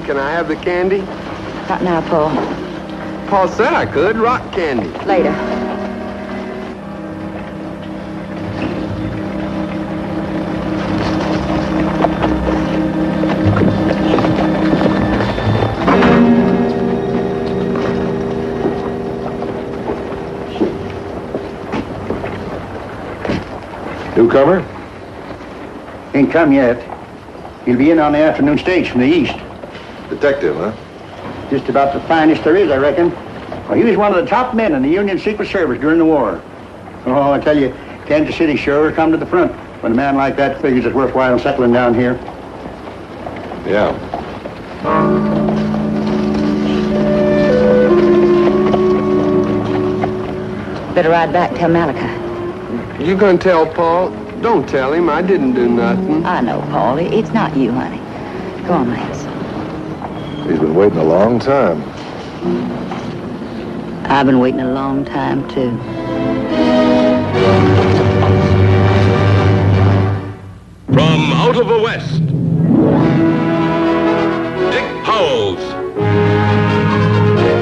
Can I have the candy? Not now, Paul. Paul said I could. Rock candy. Later. Newcomer? Ain't come yet. He'll be in on the afternoon stage from the east. Detective, huh? Just about the finest there is, I reckon. Well, he was one of the top men in the Union Secret Service during the war. Oh, I tell you, Kansas City sure come to the front when a man like that figures it's worthwhile settling down here. Yeah. Better ride back, tell Malachi. You gonna tell Paul? Don't tell him. I didn't do nothing. I know, Paul. It's not you, honey. Go on, Lance. He's been waiting a long time. I've been waiting a long time, too. From out of the West, Dick Powell's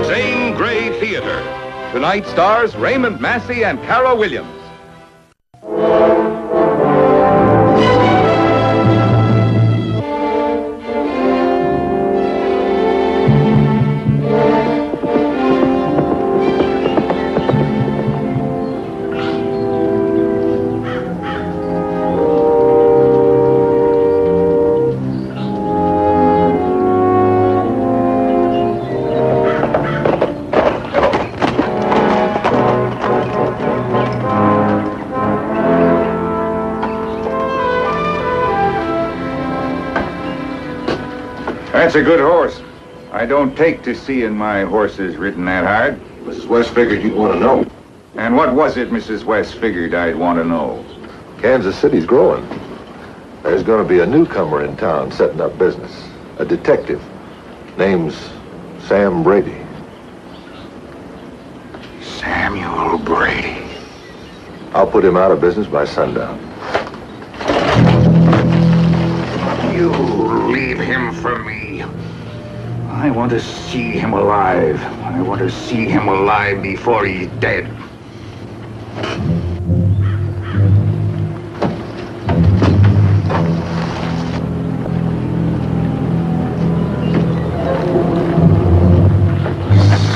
Zane Grey Theater. Tonight stars Raymond Massey and Cara Williams. That's a good horse. I don't take to seeing my horses ridden that hard. Mrs. West figured you'd want to know. And what was it Mrs. West figured I'd want to know? Kansas City's growing. There's going to be a newcomer in town setting up business. A detective. Name's Sam Brady. Samuel Brady. I'll put him out of business by sundown. You leave him for me. I want to see him alive. I want to see him alive before he's dead.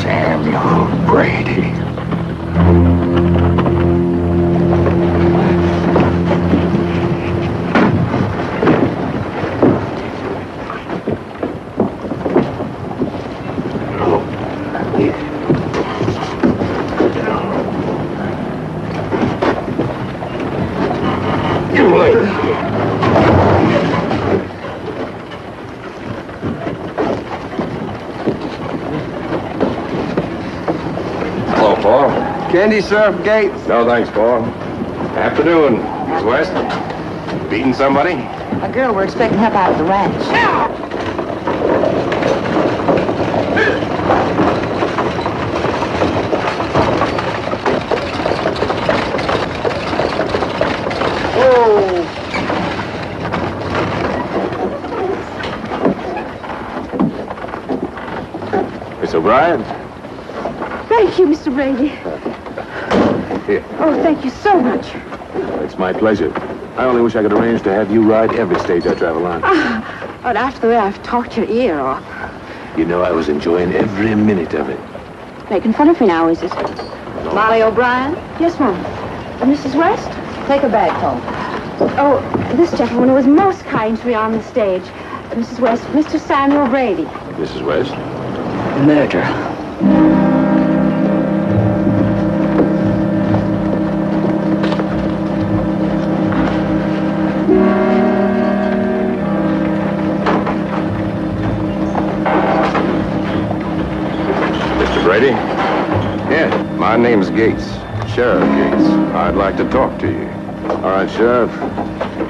Samuel Brady. Hello, Paul. Candy syrup, Gates? No, thanks, Paul. Afternoon, Miss West. Beating somebody? A girl we're expecting help out at the ranch. Miss O'Brien? Thank you, Mr. Brady. Here. Oh, thank you so much. It's my pleasure. I only wish I could arrange to have you ride every stage I travel on. But after the way I've talked your ear off. You know I was enjoying every minute of it. Making fun of me now, is it? Molly O'Brien, Yes, Mom. Mrs. West? take her back home. Oh, this gentleman was most kind to me on the stage. Mrs. West, Mr. Samuel Brady. Mrs. West? Murder. Brady? Yeah. My name's Gates. Sheriff Gates. I'd like to talk to you. All right, Sheriff.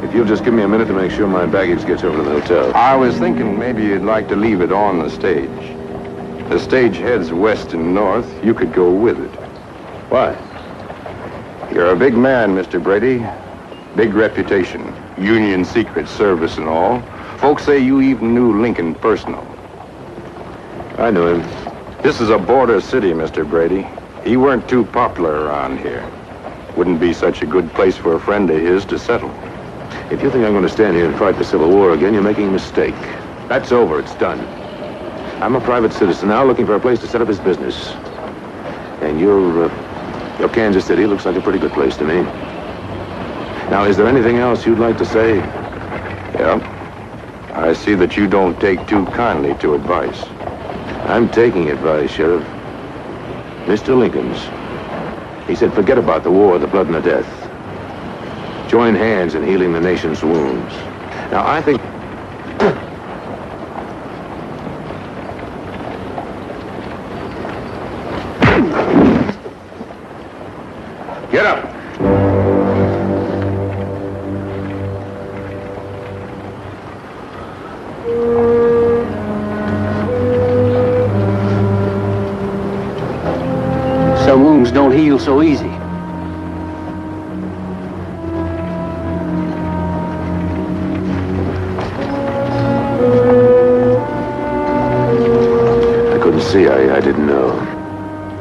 If you'll just give me a minute to make sure my baggage gets over to the hotel. I was thinking maybe you'd like to leave it on the stage. The stage heads west and north. You could go with it. Why? You're a big man, Mr. Brady. Big reputation. Union Secret Service and all. Folks say you even knew Lincoln personal. I knew him. This is a border city, Mr. Brady. He weren't too popular around here. Wouldn't be such a good place for a friend of his to settle. If you think I'm going to stand here and fight the Civil War again, you're making a mistake. That's over. It's done. I'm a private citizen now looking for a place to set up his business. And your Kansas City looks like a pretty good place to me. Now, is there anything else you'd like to say? Yeah. I see that you don't take too kindly to advice. I'm taking advice, Sheriff. Mr. Lincoln's. He said, forget about the war, the blood, and the death. Join hands in healing the nation's wounds. Now, I think... Get up! Some wounds don't heal so easy. I couldn't see. I didn't know.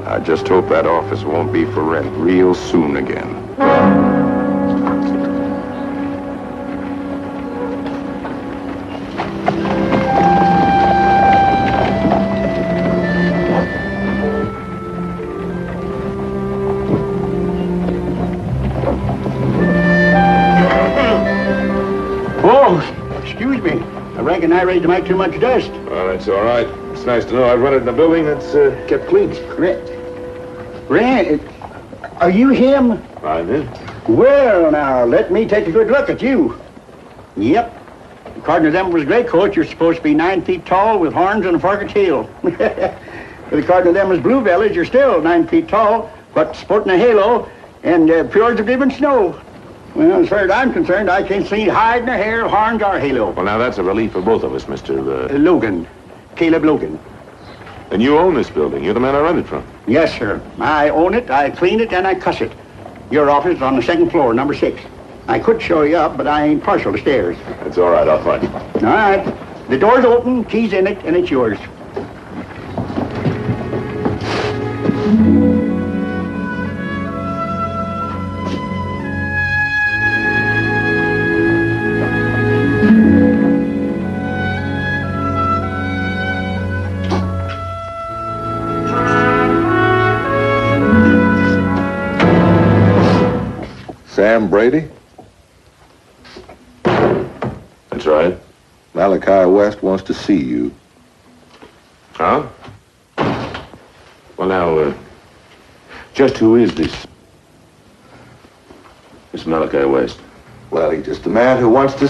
I just hope that office won't be for rent real soon again. Oh, excuse me. I reckon I raised to make too much dust. Well, that's all right. It's nice to know I've run it in a building that's kept clean. Ran, are you him? I'm in. Well, now, let me take a good look at you. Yep. According to them was greatcoats, you're supposed to be 9 feet tall with horns and a forked tail. But according to them was blue bellies, you're still 9 feet tall, but sporting a halo and pure as the driven snow. Well, as far as I'm concerned, I can't see hide nor hair, horns or halo. Well, now, that's a relief for both of us, Mr. Logan. Caleb Logan. And you own this building. You're the man I rent it from. Yes, sir. I own it, I clean it, and I cuss it. Your office is on the 2nd floor, number 6. I could show you up, but I ain't partial to stairs. That's all right. I'll find you. All right. The door's open, key's in it, and it's yours. Sam Brady? That's right. Malachi West wants to see you. Huh? Well, now, just who is this Malachi West? Well, he's just a man who wants to...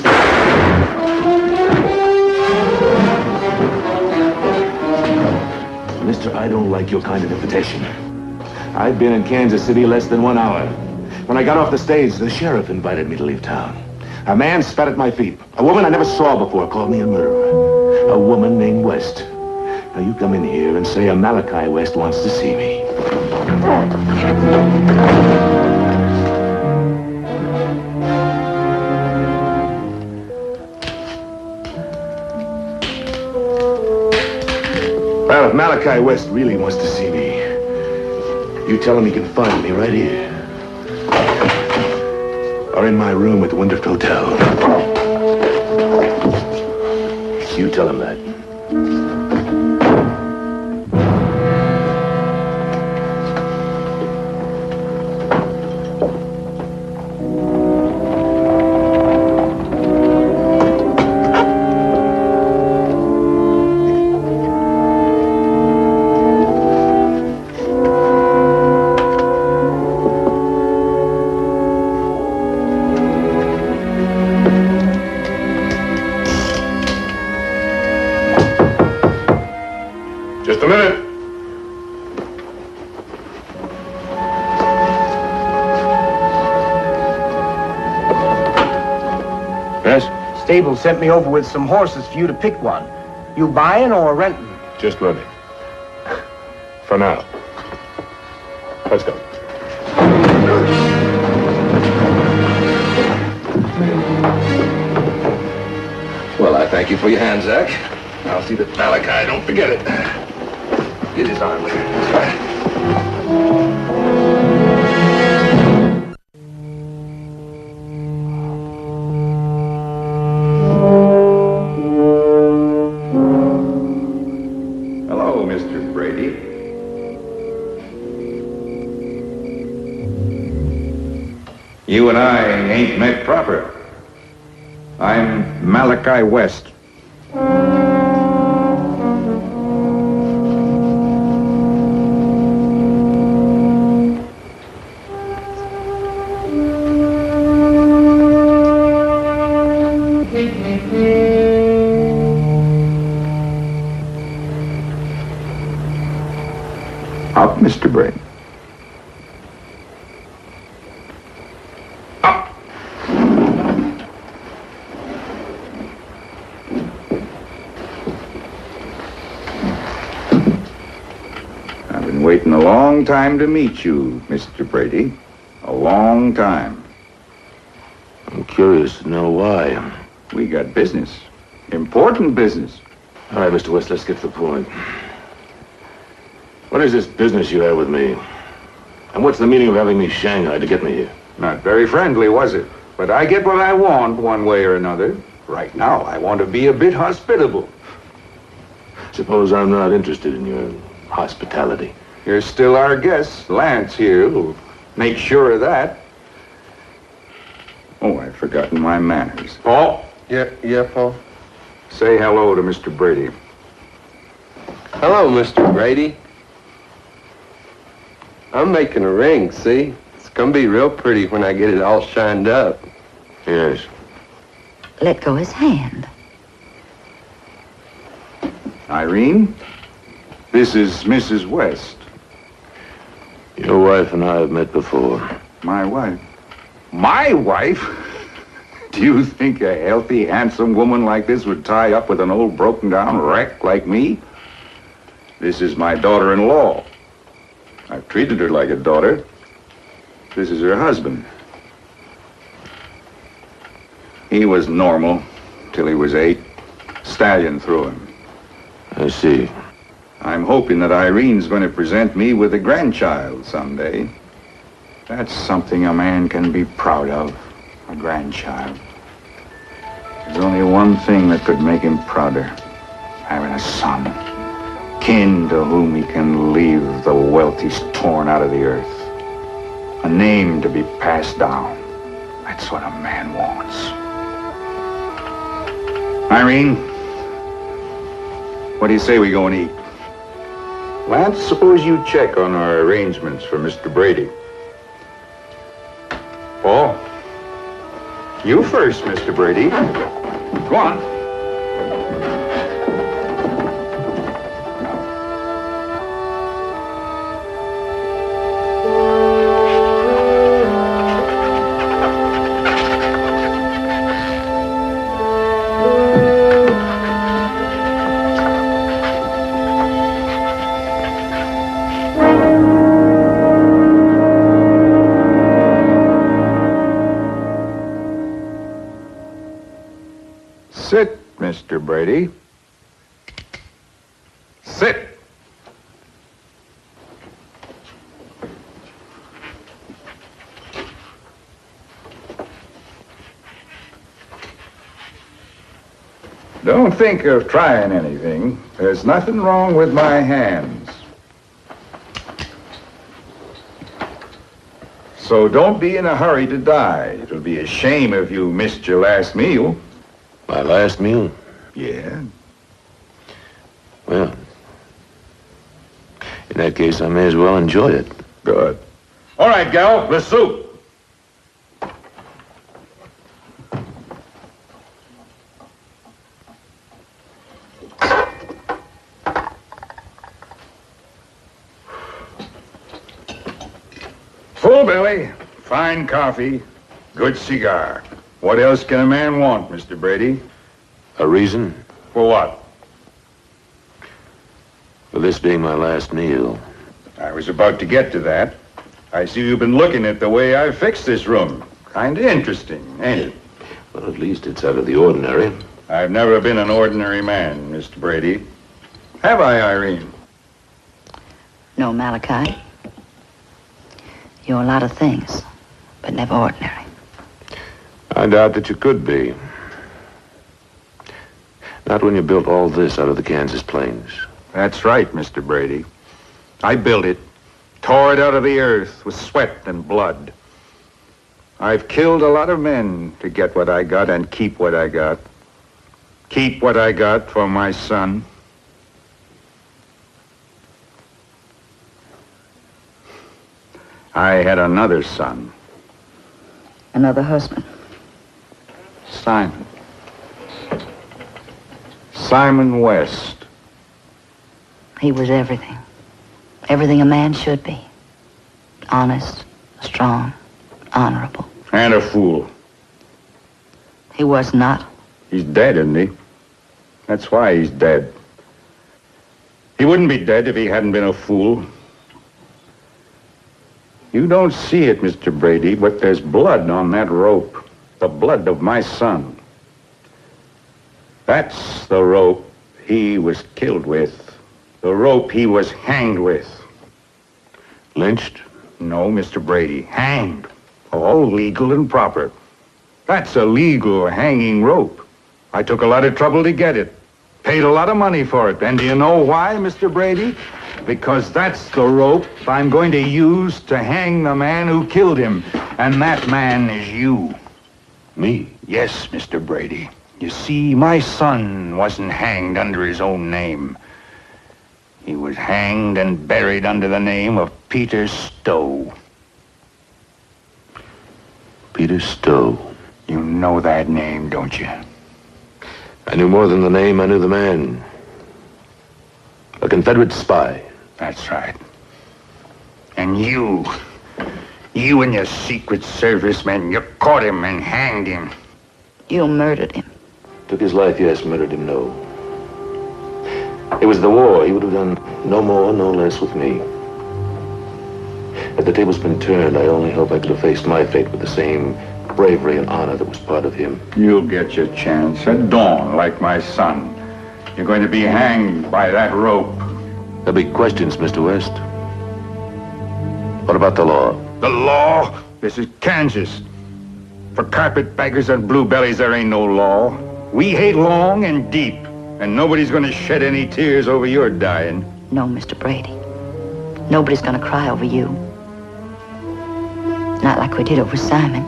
Mister, I don't like your kind of invitation. I've been in Kansas City less than 1 hour. When I got off the stage, the sheriff invited me to leave town. A man spat at my feet. A woman I never saw before called me a murderer. A woman named West. Now you come in here and say a Malachi West wants to see me. Well, if Malachi West really wants to see me, you tell him he can find me right here. Or in my room at the Windhurst Hotel. You tell him that. Just a minute. Yes? Stable sent me over with some horses for you to pick one. You buying or renting? Just running. For now. Let's go. Well, I thank you for your hand, Zach. I'll see that Malachi don't forget it. Get his arm there. That's right. Hello, Mr. Brady. You and I ain't met proper. I'm Malachi West. Up, Mr. Brady. Up. I've been waiting a long time to meet you, Mr. Brady. A long time. I'm curious to know why. We got business. Important business. All right, Mr. West, let's get to the point. What is this business you have with me? And what's the meaning of having me shanghaied to get me here? Not very friendly, was it? But I get what I want one way or another. Right now, I want to be a bit hospitable. Suppose I'm not interested in your hospitality. You're still our guest. Lance here will make sure of that. Oh, I've forgotten my manners. Paul, Yeah, Paul. say hello to Mr. Brady. Hello, Mr. Brady. I'm making a ring, see? It's gonna be real pretty when I get it all shined up. Yes. Let go his hand. Irene, this is Mrs. West. Your wife and I have met before. My wife. My wife? Do you think a healthy, handsome woman like this would tie up with an old broken-down wreck like me? This is my daughter-in-law. I've treated her like a daughter. This is her husband. He was normal till he was 8. Stallion threw him. I see. I'm hoping that Irene's going to present me with a grandchild someday. That's something a man can be proud of, a grandchild. There's only one thing that could make him prouder, having a son, kin to whom he can leave the wealth he's torn out of the earth. A name to be passed down. That's what a man wants. Irene, what do you say we go and eat? Lance, suppose you check on our arrangements for Mr. Brady. Paul, you first, Mr. Brady. Go on. Sit, Mr. Brady. Sit. Don't think of trying anything. There's nothing wrong with my hands. So don't be in a hurry to die. It'll be a shame if you missed your last meal. My last meal? Yeah. Well, in that case, I may as well enjoy it. Good. All right, gal, the soup. Full belly, fine coffee, good cigar. What else can a man want, Mr. Brady? A reason? For what? For this being my last meal. I was about to get to that. I see you've been looking at the way I fixed this room. Kinda interesting, ain't it? Well, at least it's out of the ordinary. I've never been an ordinary man, Mr. Brady. Have I, Irene? No, Malachi. You're a lot of things, but never ordinary. I doubt that you could be. Not when you built all this out of the Kansas plains. That's right, Mr. Brady. I built it, tore it out of the earth with sweat and blood. I've killed a lot of men to get what I got and keep what I got. Keep what I got for my son. I had another son. Another husband. Simon. Simon West. He was everything. Everything a man should be. Honest, strong, honorable. And a fool. He was not. He's dead, isn't he? That's why he's dead. He wouldn't be dead if he hadn't been a fool. You don't see it, Mr. Brady, but there's blood on that rope. The blood of my son. That's the rope he was killed with. The rope he was hanged with. Lynched? No, Mr. Brady. Hanged. All legal and proper. That's a legal hanging rope. I took a lot of trouble to get it. Paid a lot of money for it. And do you know why, Mr. Brady? Because that's the rope I'm going to use to hang the man who killed him. And that man is you. Me? Yes, Mr. Brady. You see, my son wasn't hanged under his own name. He was hanged and buried under the name of Peter Stowe. Peter Stowe. You know that name, don't you? I knew more than the name, I knew the man. A Confederate spy. That's right. And you and your Secret Service men, you caught him and hanged him. You murdered him. Took his life, yes. Murdered him, no. It was the war. He would have done no more, no less with me. Had the tables been turned, I only hope I could have faced my fate with the same bravery and honor that was part of him. You'll get your chance at dawn, like my son. You're going to be hanged by that rope. There'll be questions, Mr. West. What about the law? The law? This is Kansas. For carpetbaggers and bluebellies, there ain't no law. We hate long and deep, and nobody's going to shed any tears over your dying. No, Mr. Brady. Nobody's going to cry over you. Not like we did over Simon.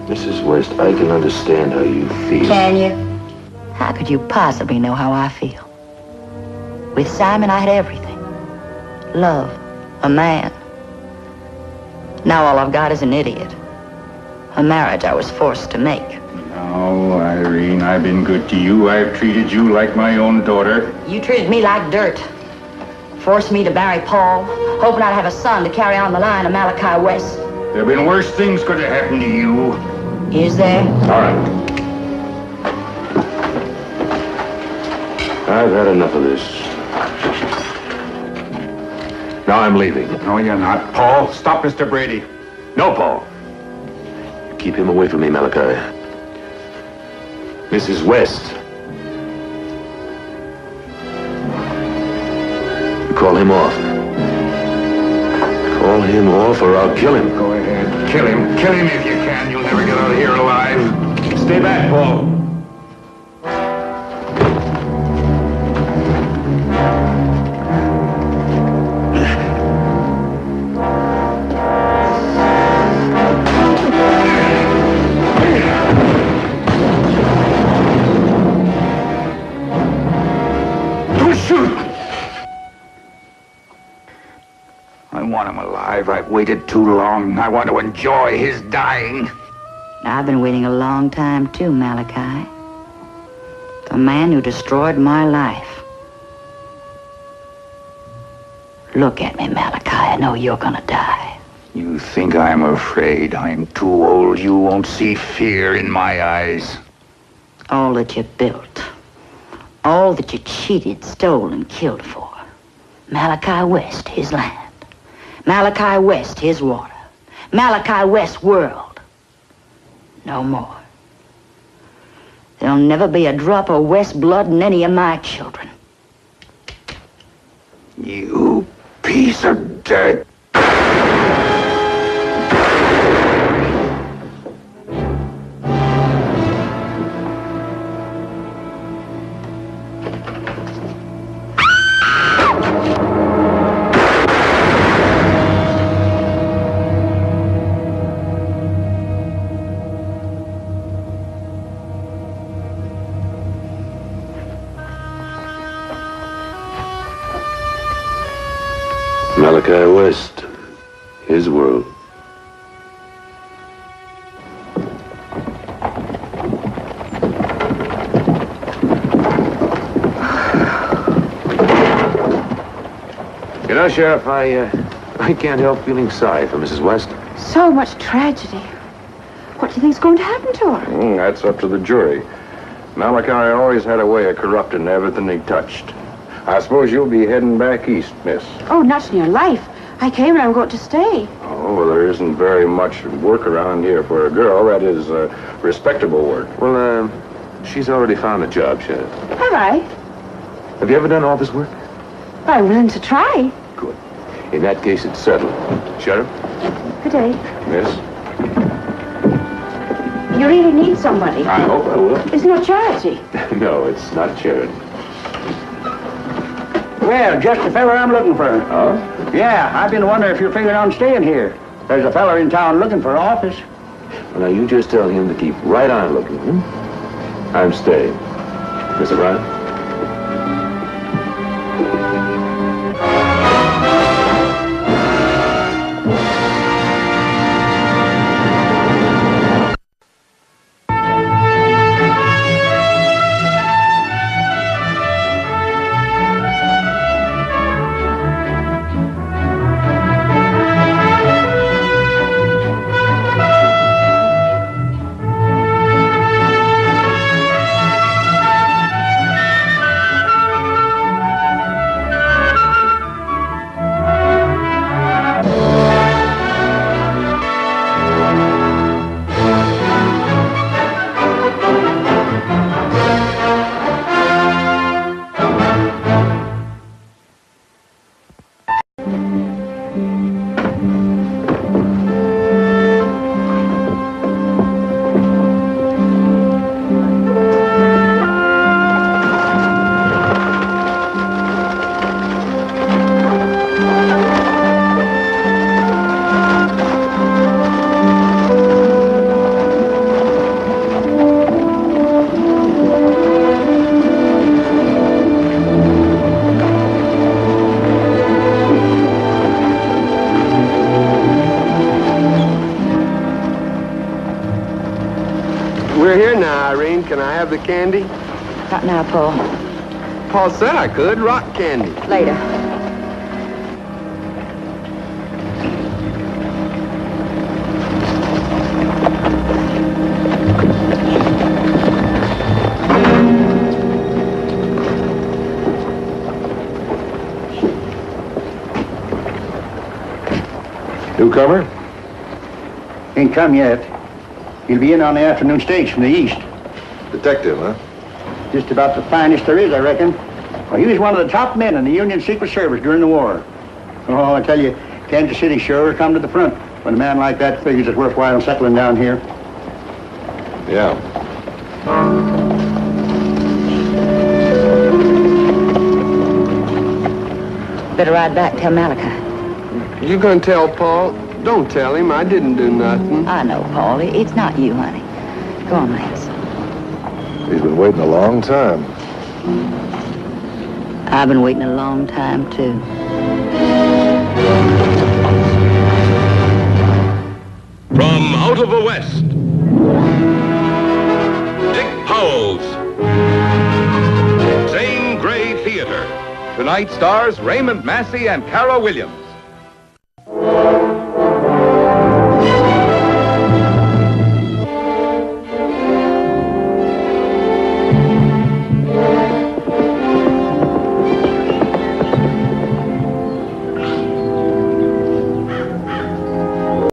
Mrs. West, I can understand how you feel. Can you? How could you possibly know how I feel? With Simon, I had everything. Love, a man. Now all I've got is an idiot. A marriage I was forced to make. No, Irene, I've been good to you. I've treated you like my own daughter. You treated me like dirt. Forced me to marry Paul, hoping I'd have a son to carry on the line of Malachi West. There have been worse things could have happened to you. Is there? All right. I've had enough of this. Now I'm leaving. No, you're not. Paul, stop Mr. Brady. No, Paul. Keep him away from me, Malachi. Mrs. West. Call him off. Call him off or I'll kill him. Go ahead. Kill him. Kill him if you can. You'll never get out of here alive. Stay back, Paul. I've waited too long. I want to enjoy his dying. I've been waiting a long time, too, Malachi. The man who destroyed my life. Look at me, Malachi. I know you're gonna die. You think I'm afraid? I'm too old. You won't see fear in my eyes. All that you built. All that you cheated, stole, and killed for. Malachi West, his land. Malachi West, his water. Malachi West, world. No more. There'll never be a drop of West blood in any of my children. You piece of dirt. Malachi West, his world. You know, Sheriff, I can't help feeling sorry for Mrs. West. So much tragedy. What do you think's going to happen to her? That's up to the jury. Malachi always had a way of corrupting everything he touched. I suppose you'll be heading back east, miss. Oh, not in your life. I came and I'm going to stay. Oh, well, there isn't very much work around here for a girl. That is, respectable work. Well, she's already found a job, Sheriff. Have I? Have you ever done office work? I'm willing to try. Good. In that case, it's settled. Sheriff? Good day. Miss? You really need somebody. I hope I will. It's no charity. No, it's not charity. Well, just the fella I'm looking for. Oh? Yeah, I've been wondering if you're figuring on staying here. There's a fella in town looking for office. Well, now, you just tell him to keep right on looking. I'm staying. Miss O'Brien? We're here now, Irene. Can I have the candy? Not now, Paul. Paul said I could. Rock candy. Later. Newcomer? Ain't come yet. He'll be in on the afternoon stage from the east. Detective, huh? Just about the finest there is, I reckon. Well, he was one of the top men in the Union Secret Service during the war. Oh, I tell you, Kansas City sure come to the front when a man like that figures it's worthwhile settling down here. Yeah. Better ride back, tell Malachi. You gonna tell Paul? Don't tell him. I didn't do nothing. I know, Paul. It's not you, honey. Go on, Lance. He's been waiting a long time. I've been waiting a long time, too. From out of the West, Dick Powell's Zane Theater. Tonight stars Raymond Massey and Cara Williams.